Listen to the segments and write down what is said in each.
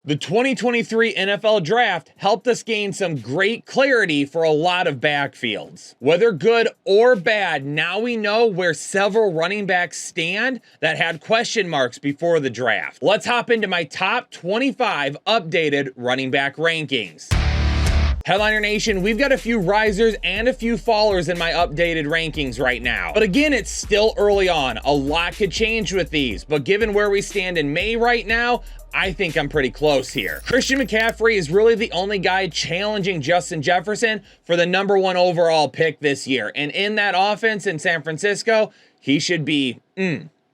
The 2023 NFL Draft helped us gain some great clarity for a lot of backfields. Whether good or bad, now we know where several running backs stand that had question marks before the draft. Let's hop into my top 25 updated running back rankings. Headliner Nation, we've got a few risers and a few fallers in my updated rankings right now. But again, it's still early on. A lot could change with these, but given where we stand in May right now, I think I'm pretty close here. Christian McCaffrey is really the only guy challenging Justin Jefferson for the #1 overall pick this year. And in that offense in San Francisco, he should be,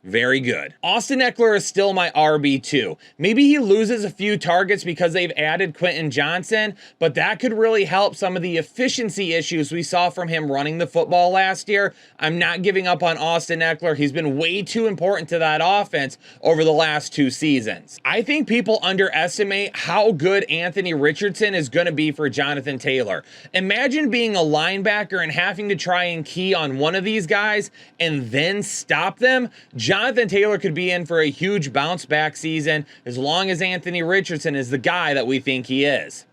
very good. Austin Ekeler is still my RB2. Maybe he loses a few targets because they've added Quentin Johnson, but that could really help some of the efficiency issues we saw from him running the football last year. I'm not giving up on Austin Ekeler. He's been way too important to that offense over the last 2 seasons. I think people underestimate how good Anthony Richardson is going to be for Jonathan Taylor. Imagine being a linebacker and having to try and key on one of these guys and then stop them. Jonathan Taylor could be in for a huge bounce back season as long as Anthony Richardson is the guy that we think he is.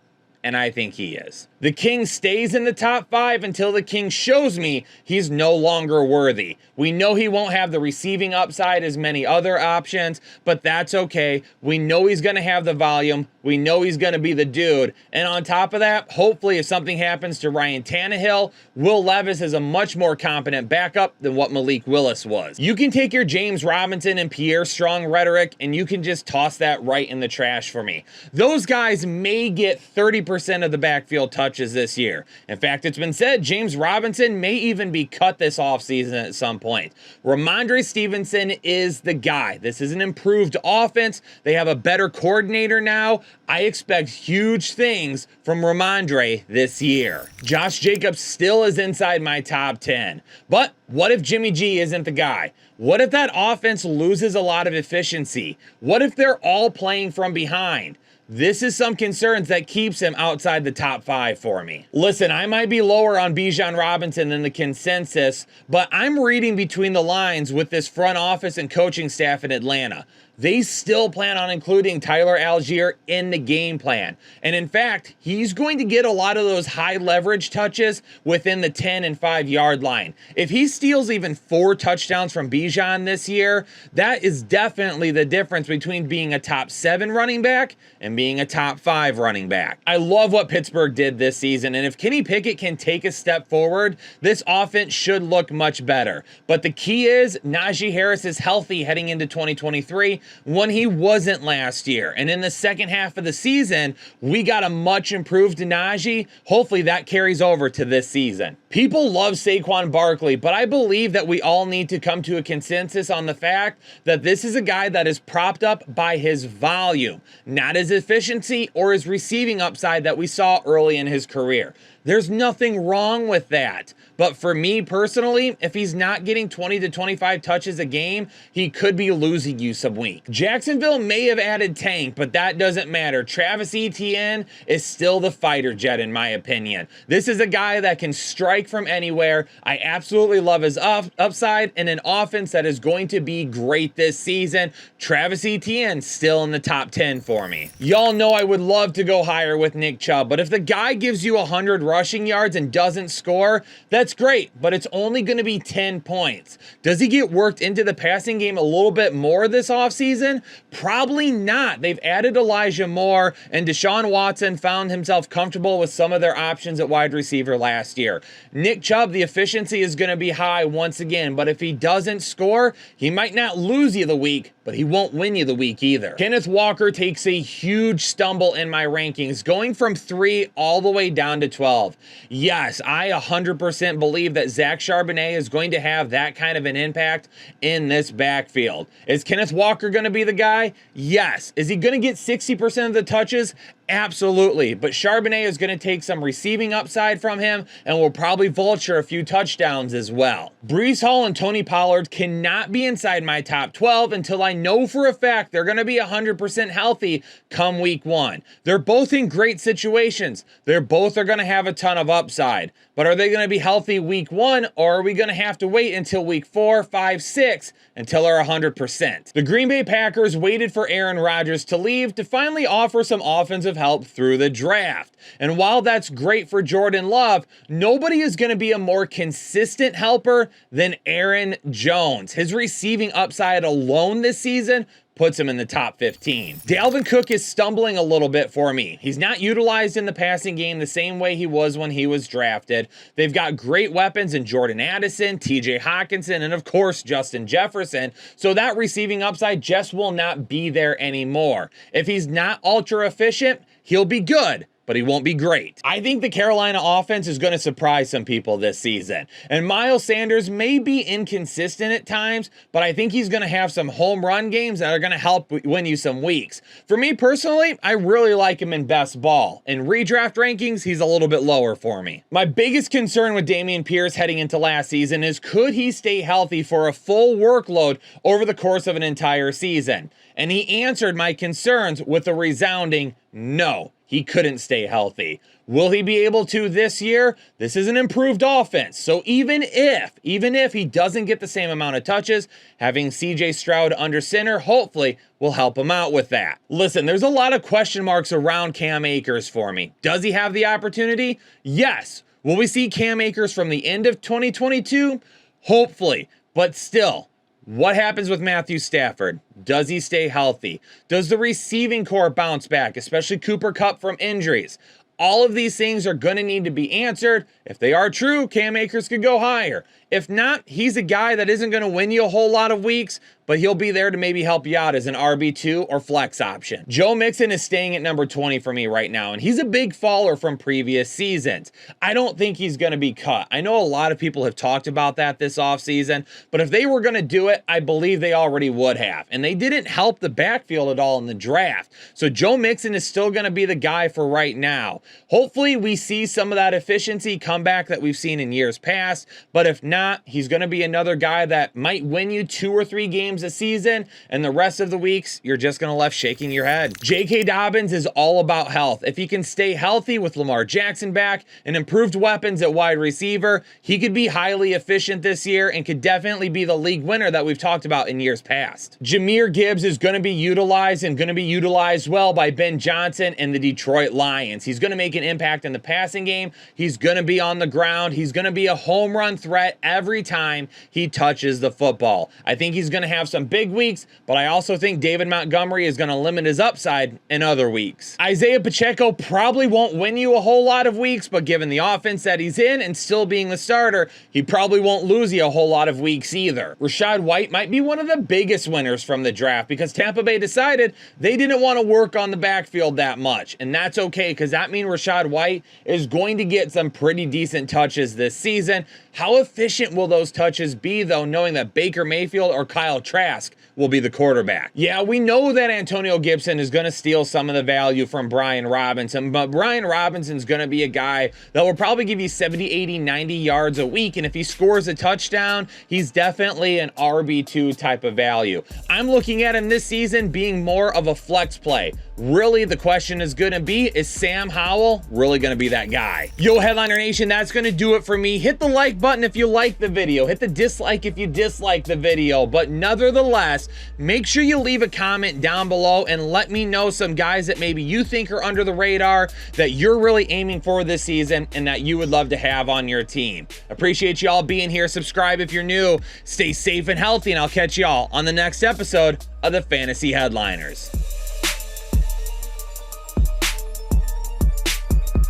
And I think he is. The King stays in the top 5 until the King shows me he's no longer worthy. We know he won't have the receiving upside as many other options, but that's okay. We know he's going to have the volume. We know he's going to be the dude. And on top of that, hopefully if something happens to Ryan Tannehill, Will Levis is a much more competent backup than what Malik Willis was. You can take your James Robinson and Pierre Strong rhetoric and you can just toss that right in the trash for me. Those guys may get 30% of the backfield touches this year. In fact, it's been said James Robinson may even be cut this offseason at some point. Ramondre Stevenson is the guy. This is an improved offense. They have a better coordinator now. I expect huge things from Ramondre this year. Josh Jacobs still is inside my top 10. But what if Jimmy G isn't the guy? What if that offense loses a lot of efficiency? What if they're all playing from behind? This is some concerns that keeps him outside the top 5 for me. Listen, I might be lower on Bijan Robinson than the consensus, but I'm reading between the lines with this front office and coaching staff in Atlanta. They still plan on including Tyler Algier in the game plan. And in fact, he's going to get a lot of those high leverage touches within the 10 and 5 yard line. If he steals even 4 touchdowns from Bijan this year, that is definitely the difference between being a top 7 running back and being a top 5 running back. I love what Pittsburgh did this season. And if Kenny Pickett can take a step forward, this offense should look much better. But the key is Najee Harris is healthy heading into 2023. When he wasn't last year. And in the second half of the season, we got a much improved Najee. Hopefully that carries over to this season. People love Saquon Barkley, but I believe that we all need to come to a consensus on the fact that this is a guy that is propped up by his volume, not his efficiency or his receiving upside that we saw early in his career. There's nothing wrong with that. But for me personally, if he's not getting 20 to 25 touches a game, he could be losing you some week. Jacksonville may have added Tank, but that doesn't matter. Travis Etienne is still the fighter jet in my opinion. This is a guy that can strike from anywhere. I absolutely love his upside and an offense that is going to be great this season. Travis Etienne still in the top 10 for me. Y'all know I would love to go higher with Nick Chubb, but if the guy gives you 100 rushing yards and doesn't score, that's great, but it's only going to be 10 points. Does he get worked into the passing game a little bit more this offseason? Probably not. They've added Elijah Moore, and Deshaun Watson found himself comfortable with some of their options at wide receiver last year. Nick Chubb, the efficiency is going to be high once again, but if he doesn't score, he might not lose you the week, but he won't win you the week either. Kenneth Walker takes a huge stumble in my rankings, going from 3 all the way down to 12. Yes, I 100% believe that Zach Charbonnet is going to have that kind of an impact in this backfield. Is Kenneth Walker going to be the guy? Yes. Is he going to get 60% of the touches? Absolutely, but Charbonnet is going to take some receiving upside from him and will probably vulture a few touchdowns as well. Breece Hall and Tony Pollard cannot be inside my top 12 until I I know for a fact they're going to be 100% healthy come week 1. They're both in great situations. They're both are going to have a ton of upside. But are they going to be healthy week 1, or are we going to have to wait until week 4, 5, 6 until they're 100%? The Green Bay Packers waited for Aaron Rodgers to leave to finally offer some offensive help through the draft. And while that's great for Jordan Love, nobody is going to be a more consistent helper than Aaron Jones. His receiving upside alone this season puts him in the top 15. Dalvin Cook is stumbling a little bit for me. He's not utilized in the passing game the same way he was when he was drafted. They've got great weapons in Jordan Addison, TJ Hawkinson, and of course, Justin Jefferson. So that receiving upside just will not be there anymore. If he's not ultra efficient, he'll be good, but he won't be great. I think the Carolina offense is going to surprise some people this season. And Miles Sanders may be inconsistent at times, but I think he's going to have some home run games that are going to help win you some weeks. For me personally, I really like him in best ball. In redraft rankings, he's a little bit lower for me. My biggest concern with Dameon Pierce heading into last season is, could he stay healthy for a full workload over the course of an entire season? And he answered my concerns with a resounding no. He couldn't stay healthy. Will he be able to this year? This is an improved offense. So even if he doesn't get the same amount of touches, having CJ Stroud under center hopefully will help him out with that. Listen, there's a lot of question marks around Cam Akers for me. Does he have the opportunity? Yes. Will we see Cam Akers from the end of 2022? Hopefully, but still. What happens with Matthew Stafford? Does he stay healthy? Does the receiving core bounce back, especially Cooper Kupp from injuries? All of these things are going to need to be answered. If they are true, Cam Akers could go higher. If not, he's a guy that isn't going to win you a whole lot of weeks, but he'll be there to maybe help you out as an RB2 or flex option. Joe Mixon is staying at number 20 for me right now, and he's a big faller from previous seasons. I don't think he's going to be cut. I know a lot of people have talked about that this offseason, but if they were going to do it, I believe they already would have. And they didn't help the backfield at all in the draft. So Joe Mixon is still going to be the guy for right now. Hopefully we see some of that efficiency come back that we've seen in years past, but if not, he's going to be another guy that might win you 2 or 3 games a season, and the rest of the weeks, you're just going to left shaking your head. J.K. Dobbins is all about health. If he can stay healthy with Lamar Jackson back and improved weapons at wide receiver, he could be highly efficient this year and could definitely be the league winner that we've talked about in years past. Jahmyr Gibbs is going to be utilized, and going to be utilized well by Ben Johnson and the Detroit Lions. He's going to make an impact in the passing game. He's going to be on the ground. He's going to be a home run threat every time he touches the football. I think he's going to have some big weeks, but I also think David Montgomery is going to limit his upside in other weeks. Isaiah Pacheco probably won't win you a whole lot of weeks, but given the offense that he's in and still being the starter, he probably won't lose you a whole lot of weeks either. Rachaad White might be one of the biggest winners from the draft because Tampa Bay decided they didn't want to work on the backfield that much, and that's okay because that means Rachaad White is going to get some pretty decent touches this season. How efficient will those touches be, though, knowing that Baker Mayfield or Kyle Trask will be the quarterback? Yeah, we know that Antonio Gibson is going to steal some of the value from Brian Robinson, but Brian Robinson's going to be a guy that will probably give you 70, 80, 90 yards a week, and if he scores a touchdown, he's definitely an RB2 type of value. I'm looking at him this season being more of a flex play. Really, the question is going to be, is Sam Howell really going to be that guy? Yo, Headliner Nation, that's going to do it for me. Hit the like button if you like the video. Hit the dislike if you dislike the video. But nevertheless, make sure you leave a comment down below and let me know some guys that maybe you think are under the radar that you're really aiming for this season and that you would love to have on your team. Appreciate y'all being here. Subscribe if you're new. Stay safe and healthy, and I'll catch y'all on the next episode of the Fantasy Headliners.